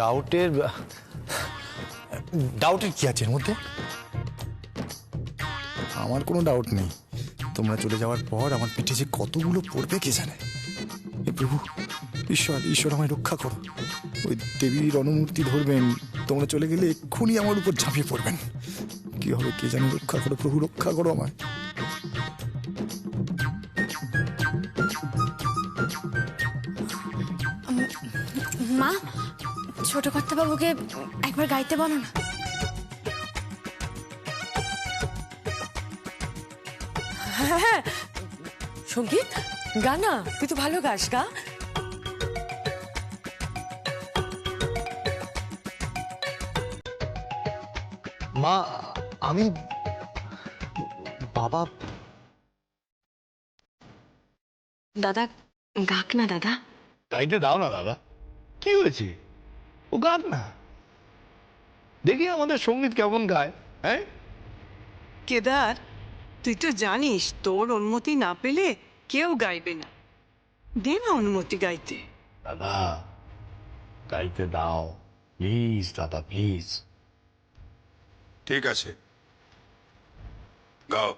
ডাউটের ডাউটের কি আছে এর মধ্যে? আমার কোনো ডাউট নেই, তোমরা চলে যাওয়ার পর আমার পিঠে যে কতগুলো পড়বে কে জানে। হে প্রভু, ঈশ্বর ঈশ্বর আমায় রক্ষা করো। ওই দেবীর অনুমূর্তি ধরবেন, তোমরা চলে গেলে এক্ষুনি আমার উপর ঝাঁপিয়ে পড়বেন। কি হবে কে জানে, রক্ষা করো প্রভু, রক্ষা করো আমায়। মা, ছোট কর্তাবাবুকে একবার গাইতে বলো না। হ্যাঁ, সঙ্গীত গা না, তুই তো ভালো গাস, গা। মা, আমি বাবা। দাদা গাক না দাদা। গাইতে দাও না দাদা, কি হয়েছে? ও গান না, দেখি আমাদের সঙ্গীত কেমন গায়। হ্যাঁ কেদার, তুই তো জানিস তোর অনুমতি না পেলে কেউ গাইবে না। দে না অনুমতি গাইতে। দাদা গাইতে দাও প্লিজ, দাদা প্লিজ। ঠিক আছে, গাও।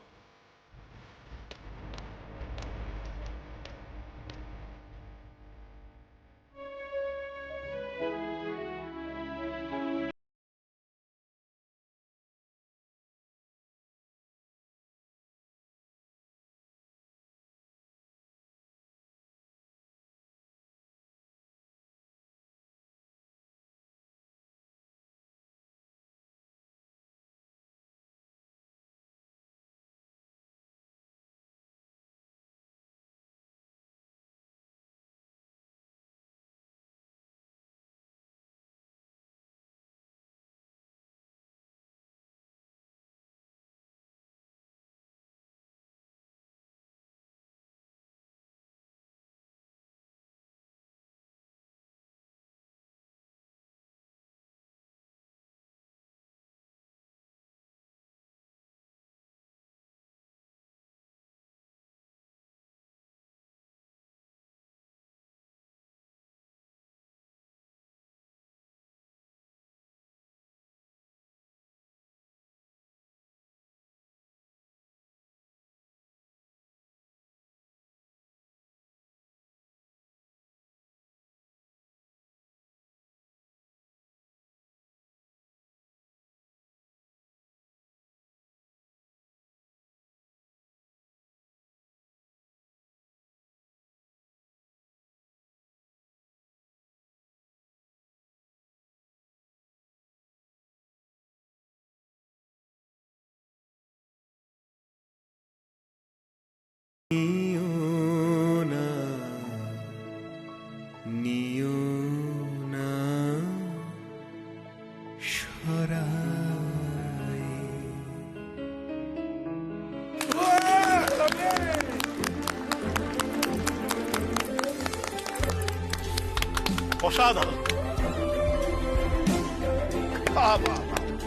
অসাধারণ,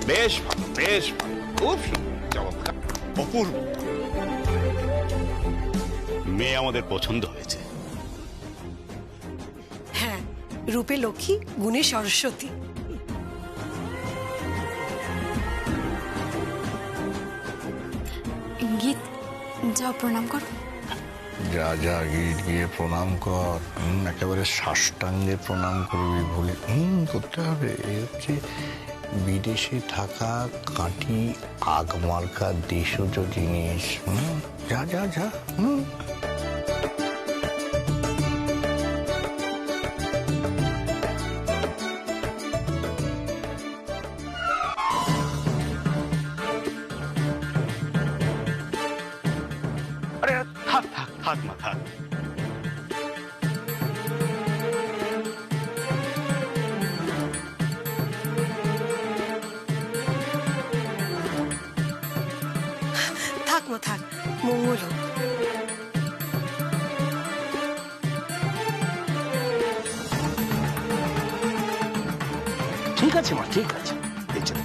বেশ ভালো, বেশ ভালো, খুব সুন্দর, চমৎকার, অপূর্ব। মেয়ে আমাদের পছন্দ হয়েছে। হ্যাঁ, রূপে লক্ষ্মী, গুণে সরস্বতী। গীত, যাও প্রণাম করো। যা যা গিয়ে গিয়ে প্রণাম কর, একেবারে সাষ্টাঙ্গে প্রণাম করবি, ভুলে করতে হবে। এই হচ্ছে বিদেশে থাকা কাঁটি আগমার্কা দেশজ জিনিস। যা যা যা। আরে থাক থাক থাক না, থাক। থাক মা, থাক, মঙ্গল হোক। ঠিক আছে মা, ঠিক আছে, এই চল।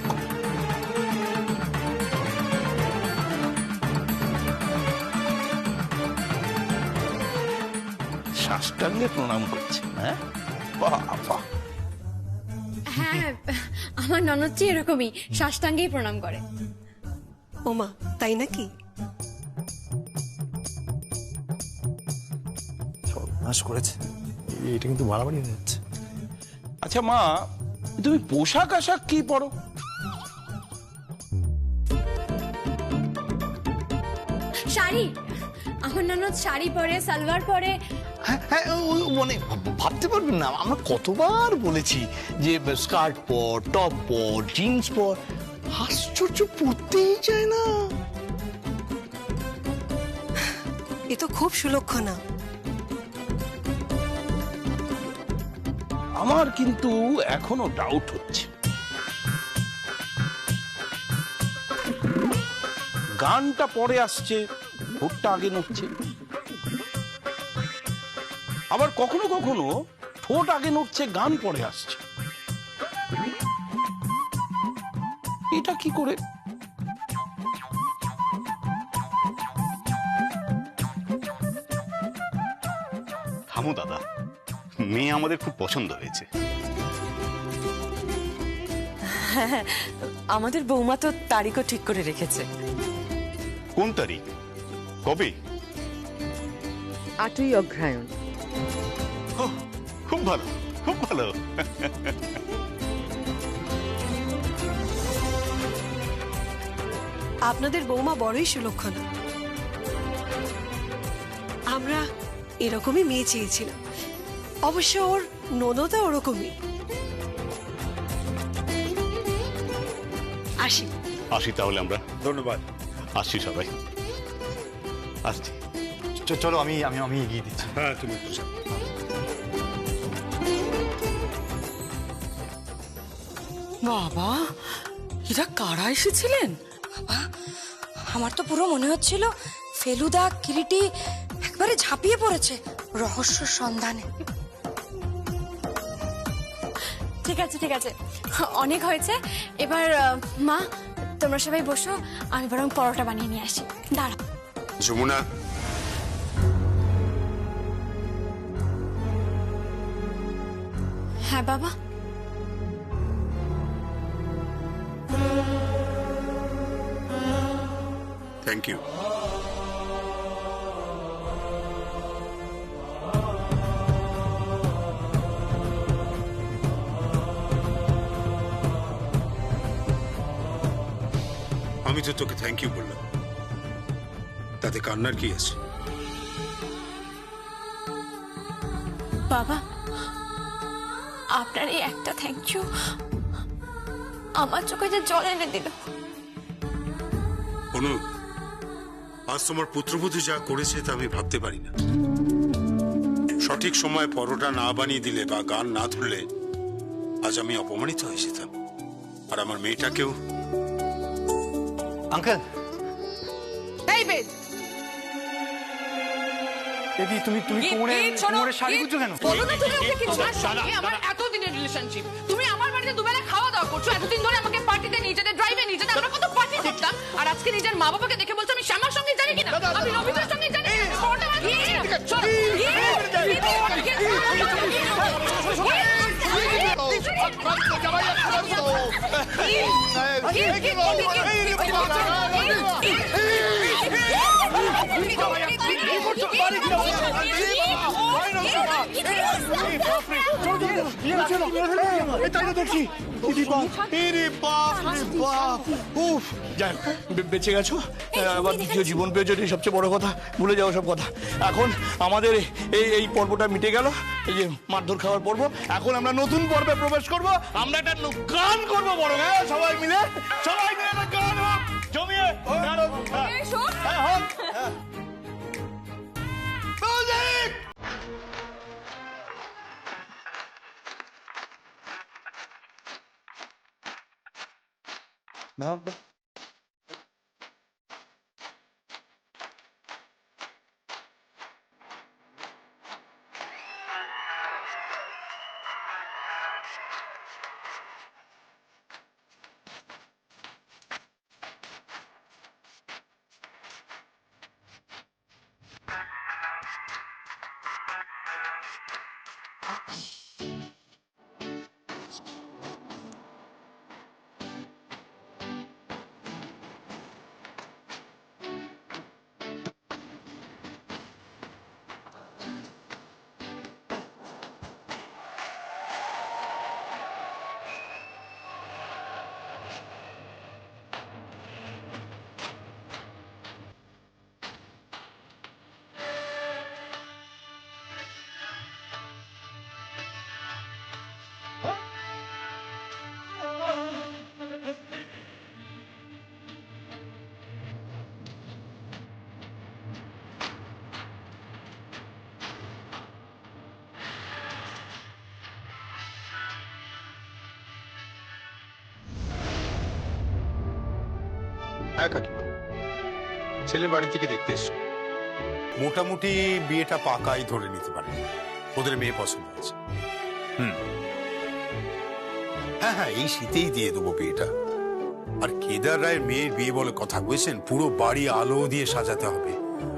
সাষ্টাঙ্গে প্রণাম করছে। হ্যাঁ, বাহ বাহ। হ্যাঁ, আমার ননদটি এরকমই সাষ্টাঙ্গেই প্রণাম করে। ওমা, তাই নাকি? সর্বনাশ করেছে, এটা কিন্তু বাড়াবাড়ি হয়ে যাচ্ছে। আচ্ছা মা, তুমি পোশাক আশাক কি পরো? শাড়ি, আমার ননদ শাড়ি পরে, সালোয়ার পরে। হ্যাঁ হ্যাঁ, মানে ভাবতে পারবেন না, আমরা কতবার বলেছি যে স্কার্ট পর, টপ পর, জিন্স পর। আশ্চর্য, পরতেই চায় না। এ তো খুব সুলক্ষণা। আমার কিন্তু এখনো ডাউট হচ্ছে। গানটা পরে আসছে, ঠোঁটটা আগে নড়ছে। আবার কখনো কখনো ঠোঁট আগে নড়ছে, গান পরে আসছে। এটা কি করে? থামো দাদা, মেয়ে আমাদের খুব পছন্দ হয়েছে। হ্যাঁ, আমাদের বৌমা তো তারিখও ঠিক করে রেখেছে। কোন তারিখ, কবে? 8ই অগ্রহায়ণ। খুব ভালো, খুব ভালো। আপনাদের বৌমা বড়ই সুলক্ষণা। আমরা এরকমই মেয়ে চেয়েছিলাম। অবশ্য ওর ননদও ওরকমই। আসি। আসি তাহলে আমরা। ধন্যবাদ। আসছি সবাই, আসছি। চলো, আমি আমি আমি এগিয়ে দিচ্ছি। হ্যাঁ, তুমি একটু যাও। বাবা, এরা কারা এসেছিলেন? আমার তো পুরো মনে হচ্ছিল ফেলুদা কিরিটি একবারে ঝাঁপিয়ে পড়েছে রহস্য সন্ধানে। ঠিক আছে ঠিক আছে, অনেক হয়েছে এবার। মা, তোমরা সবাই বসো, আমি বরং পরোটা বানিয়ে নিয়ে আসি। দাঁড়া যমুনা, হ্যাঁ বাবা। Thank you. আমি তো তোকে থ্যাংক ইউ বললাম, তাতে কান্নার কি আছে? বাবা, আপনার এই একটা থ্যাংক ইউ আমার চোখে যে জল এনে দিল। অনু, আজ তোমার পুত্রবধূ যা করেছে তা আমি ভাবতে পারি না। সঠিক সময় পরোটা না বানিয়ে দিলে বা গান না ধরলে আজ আমি অপমানিত হয়ে যেতাম, আর আমার মেয়েটাকেও। আঙ্কেল, এই বেদ, এদি তুমি তুমি কোমরে শাড়ি গুজছো কেন? বলো না তুমি ওকে কিছু। আমার এতদিনের রিলেশনশিপ, তুমি আমার বাড়িতে দুবেলা খাওয়া দাওয়া করছো, এতদিন ধরে আমাকে পার্টিতে নিয়ে যেতে, ড্রাইভে নিয়ে যেতে, আমরা কত পার্টি করতাম, আর আজকে নিজের মা বাবাকে দেখে বলছো আমি শ্যামার সঙ্গে জানি কিনা, আমি রবিদার সঙ্গে জানি বেঁচে গেছো, আবার দ্বিতীয় জীবন পেয়েছো, এটাই সবচেয়ে বড় কথা। ভুলে যাও সব কথা। এখন আমাদের এই পর্বটা মিটে গেল, এই যে মারধর খাওয়ার পর্ব। এখন আমরা নতুন পর্বে প্রবেশ করব। আমরা একটা গান করবো বড়, হ্যাঁ সবাই মিলে একটা গান হোক, জমিয়ে গান হোক। হ্যাঁ, হোক। Music! হ্যাঁ কাকিমা, ছেলে বাড়ি থেকে দেখতে এসছো। মোটামুটি বিয়েটা পাকাই ধরে নিতে পারে, ওদের মেয়ে পছন্দ আছে। হ্যাঁ হ্যাঁ, এই শীতেই দিয়ে দেবো বিয়েটা। আর কেদার রায়ের মেয়ের বিয়ে বলে কথা, বুঝেছেন? পুরো বাড়ি আলো দিয়ে সাজাতে হবে।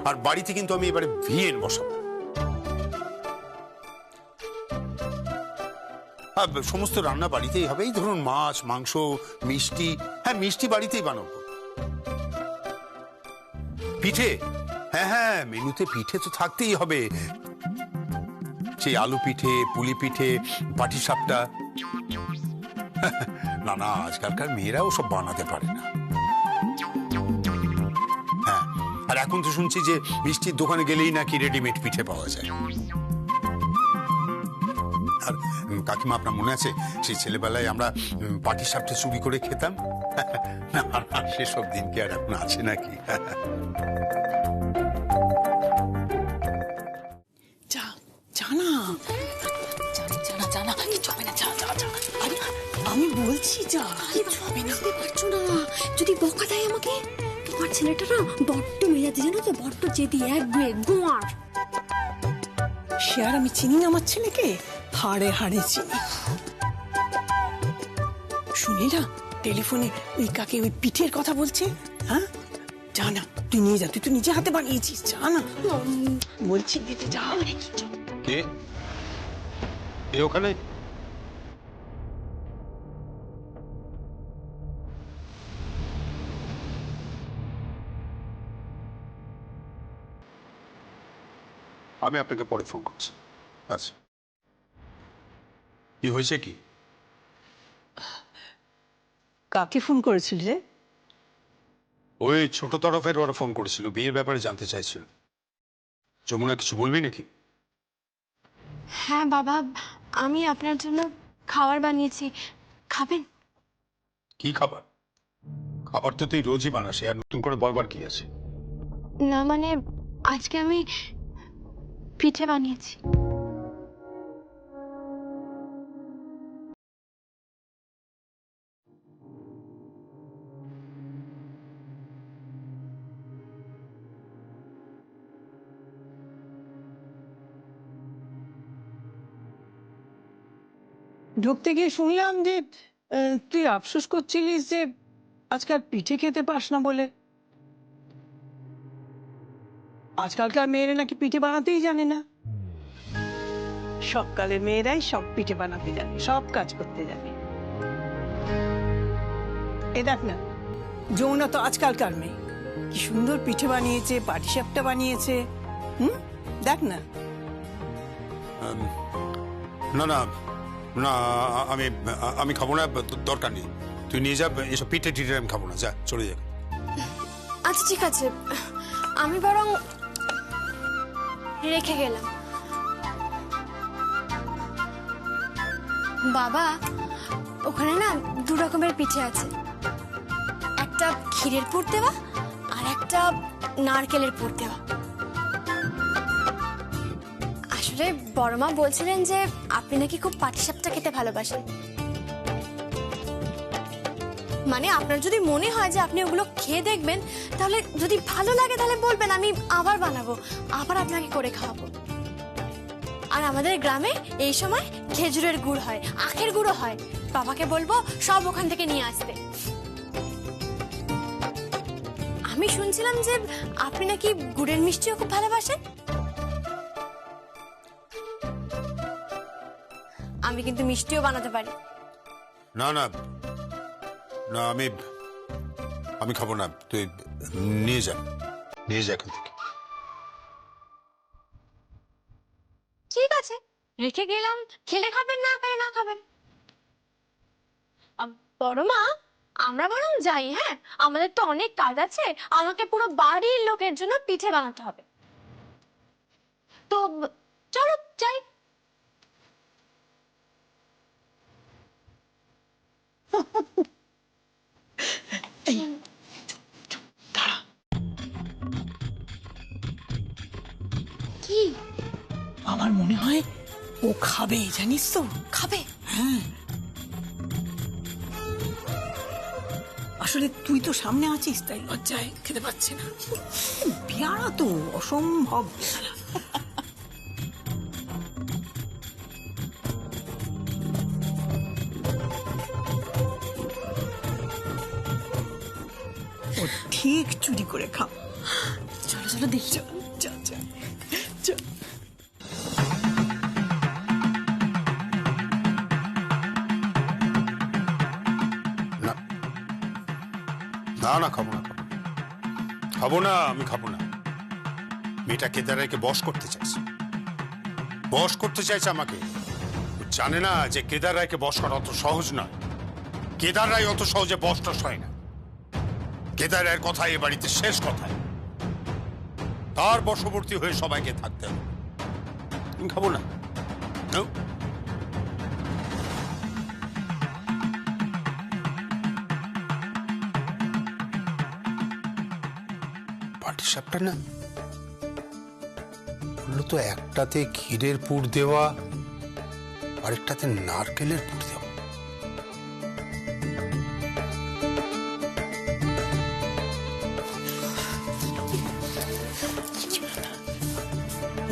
আর বাড়িতে কিন্তু আমি এবারে ভিএন বসাবো। সমস্ত রান্না বাড়িতেই হবে। এই ধরুন মাছ, মাংস, মিষ্টি। হ্যাঁ, মিষ্টি বাড়িতেই বানাবো। পিঠে, হ্যাঁ হ্যাঁ, মেনুতে পিঠে তো থাকতেই হবে। সেই আলু পিঠে, পুলি পিঠে, পাটিসাপটা। না না, আজকালকার মেয়েরাও সব বানাতে পারে না। হ্যাঁ, আর এখন তো শুনছি যে মিষ্টির দোকানে গেলেই নাকি রেডিমেড পিঠে পাওয়া যায়। আর কাকিমা, আপনার মনে আছে সেই ছেলেবেলায় আমরা পাটিসাপটা চুরি করে খেতাম? না না, সেসব দিন কি আর এখন আছে নাকি? আমি বলছি যা, পারছো না, যদি বকা দেয় আমাকে। তোমার ছেলেটা না বড্ড মেজাজি, জানো তো, বড্ড জেদি, একগুয়ে গোয়ার। সে আর আমি চিনি না আমার ছেলেকে, হাড়ে হাড়ে চিনি। শুনি না টেলিফোনে ওই কাকে ওই পিঠের কথা বলছে। হ্যাঁ, যা না, তুই নিয়ে যা, তুই তো নিজে হাতে বানিয়েছিস, যা না বলছি, দিতে যা। কে এ ওখানে? আমি আপনাকে পরে ফোন করছি। আচ্ছা, কি হয়েছে? কি কাকে ফোন করেছিল রে? ওই ছোট তরফের ওরা ফোন করেছিল, বিয়ের ব্যাপারে জানতে চাইছিল। যমুনা, কিছু বলবি নাকি? হ্যাঁ বাবা, আমি আপনার জন্য খাবার বানিয়েছি, খাবেন? কি খাবার? খাবার তো তুই রোজই বানাস, আর নতুন করে বলবার কি আছে? না মানে, আজকে আমি পিঠে বানিয়েছি। ঢুকতে গিয়ে শুনলাম যে তুই আফসোস করছিলিস যে আজকাল পিঠে খেতে পাস না বলে। আজকালকার মেয়েরা নাকি পিঠে বানাতেই জানে না। সবকালের মেয়েরাই সব পিঠে বানাতে জানে, সব কাজ করতে জানে। এ দেখ না, যমুনা তো আজকালকার মেয়ে, কি সুন্দর পিঠে বানিয়েছে, পাটিসাপটা বানিয়েছে। দেখ না। না না না, আমি খাবো না, দরকার নেই। তুই নিয়ে যা, এসব পিঠে টিঠে আমি খাবো না, যা, চলে যা। আচ্ছা ঠিক আছে, আমি বরং রেখে গেলাম। বাবা, ওখানে না দু রকমের পিঠে আছে, একটা ক্ষীরের পুর দেওয়া আর একটা নারকেলের পুর দেওয়া। আসলে বড় মা বলছিলেন যে আপনি নাকি খুব পাটিসাপটা খেতে ভালোবাসেন। মানে আপনার যদি মনে হয় যে আপনি ওগুলো খেয়ে দেখবেন, তাহলে যদি ভালো লাগে তাহলে বলবেন, আমি আবার বানাবো, আবার আপনাকে করে খাওয়াবো। আর আমাদের গ্রামে এই সময় খেজুরের গুড় হয়, আখের গুঁড়ো হয়। বাবাকে বলবো সব ওখান থেকে নিয়ে আসতে। আমি শুনছিলাম যে আপনি নাকি গুড়ের মিষ্টিও খুব ভালোবাসেন। আমি কিন্তু মিষ্টিও বানাতে পারি। না না না, আমি খাবো না, তুই নিয়ে যা, নিয়ে যা এখান থেকে। ঠিক আছে, রেখে গেলাম, খেলে খাবেন, না খেলে না খাবেন। বড় মা, আমরা বরং যাই। হ্যাঁ, আমাদের তো অনেক কাজ আছে, আমাকে পুরো বাড়ির লোকের জন্য পিঠে বানাতে হবে। তো চলো যাই। কি? আমার মনে হয় ও খাবে, জানিস তো? খাবে? হ্যাঁ, আসলে তুই তো সামনে আছিস, তাই লজ্জায় খেতে পাচ্ছি না। পেয়ারা তো অসম্ভব পেয়ারা। ও ঠিক চুরি করে খাও। চলো চলো দেখি। চল চল চল চল। না না না, খাবো না, খাবো না, আমি খাবো না। মেয়েটা কেদার রায়কে বশ করতে চাইছে, বশ করতে চাইছে আমাকে। জানে না যে কেদার রায়কে বশ করা অত সহজ নয়। কেদার রায় অত সহজে বশ টস হয় না। কেদার রায়ের কথা এ বাড়িতে শেষ কথায়, তার বশবর্তী হয়ে সবাইকে থাকতে হবে। আমি খাবো না। No. পাটি সাপটা না বললো তো, একটাতে ক্ষীরের পুর দেওয়া, আরেকটাতে নারকেলের পুর দেওয়া।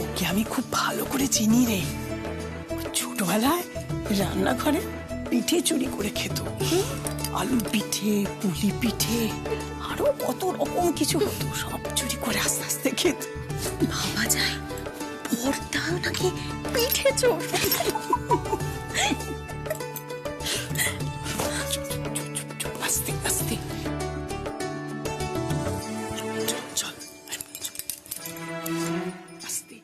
ওকে আমি খুব ভালো করে চিনি রে। ছোটবেলায় রান্নাঘরে পিঠে চুরি করে খেত। আলুর পিঠে, পুলি পিঠে, আরো কত রকম কিছু হতো, সব চুরি করে আস্তে আস্তে খেত। বাবা যায় বড়দাও নাকি পিঠে চোর। আস্তে আস্তে চল চল আস্তে।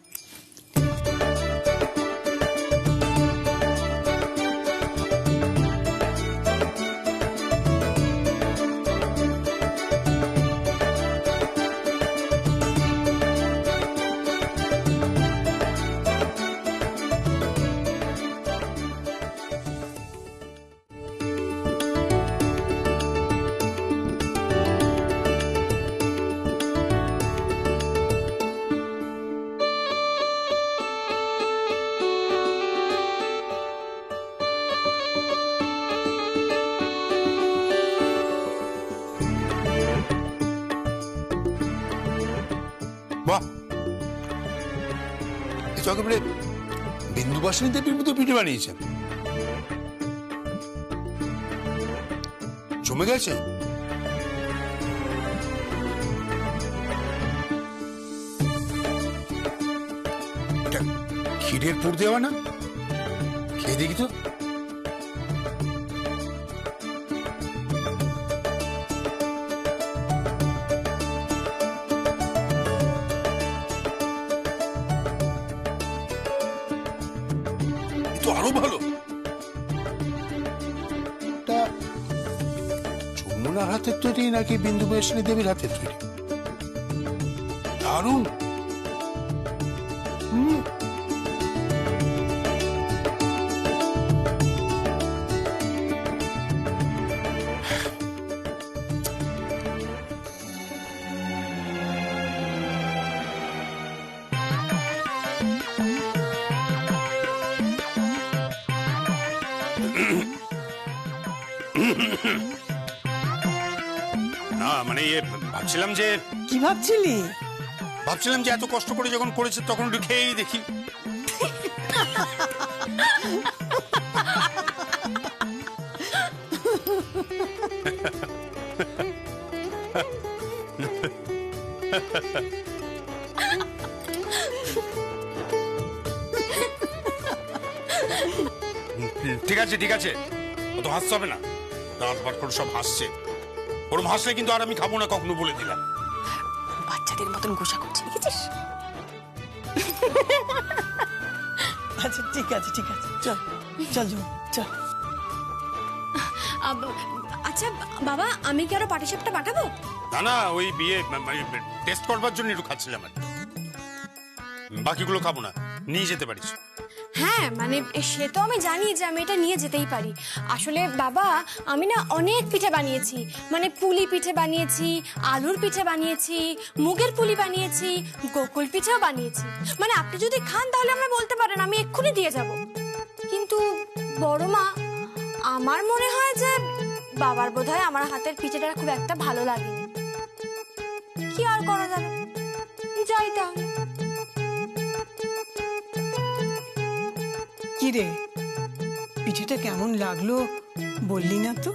বাহ, এ তো একেবারে বিন্দুবাসিনী দেবীর মতো পিঠে বানিয়েছেন। জমে গেছে। এটা ক্ষীরের পুর দেওয়া না? খেয়ে দেখি তো। তো আরো ভালো। যমুনার হাতের তৈরি নাকি বিন্দুবাসিনী দেবীর হাতের তৈরি? দারুণ। না মানে ভাবছিলাম যে, কি ভাবছিলি? ভাবছিলাম যে এত কষ্ট করে যখন করেছে তখন একটু খেয়েই দেখি। ঠিক আছে ঠিক আছে, অত হাসতে হবে না। দাঁত বার করে সব হাসছে, ওরম হাসলে কিন্তু আর আমি খাবো না, কখনো বলে দিলাম। বাচ্চাদের মতন গোসা করছে, দেখেছিস? আচ্ছা ঠিক আছে ঠিক আছে, চল চল চল। আচ্ছা বাবা, আমি কি আরো পাটিসাপটা পাঠাবো? না না, ওই বিয়ে টেস্ট করবার জন্য একটু খাচ্ছিলাম আর কি। বাকিগুলো খাবো না, নিয়ে যেতে পারিস। হ্যাঁ মানে সে তো আমি জানি যে আমি এটা নিয়ে যেতেই পারি। আসলে বাবা, আমি না অনেক পিঠে বানিয়েছি, মানে পুলি পিঠে বানিয়েছি, আলুর পিঠে বানিয়েছি, মুগের পুলি বানিয়েছি, গোকুল পিঠেও বানিয়েছি। মানে আপনি যদি খান তাহলে আমরা বলতে পারেন, আমি এক্ষুনি দিয়ে যাব। কিন্তু বড় মা, আমার মনে হয় যে বাবার বোধহয় আমার হাতের পিঠেটা খুব একটা ভালো লাগেনি। কি আর করা যাবে, যাই তাহলে। কি রে, পিঠেটা কেমন লাগলো বললি না তো?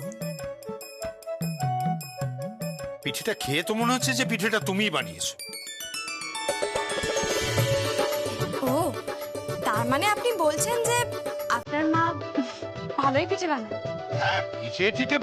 পিঠেটা খেয়ে তো মনে হচ্ছে যে পিঠেটা তুমিই বানিয়েছো। ও, তার মানে আপনি বলছেন যে আপনার মা ভালোই পিঠে বানায়? হ্যাঁ, পিঠে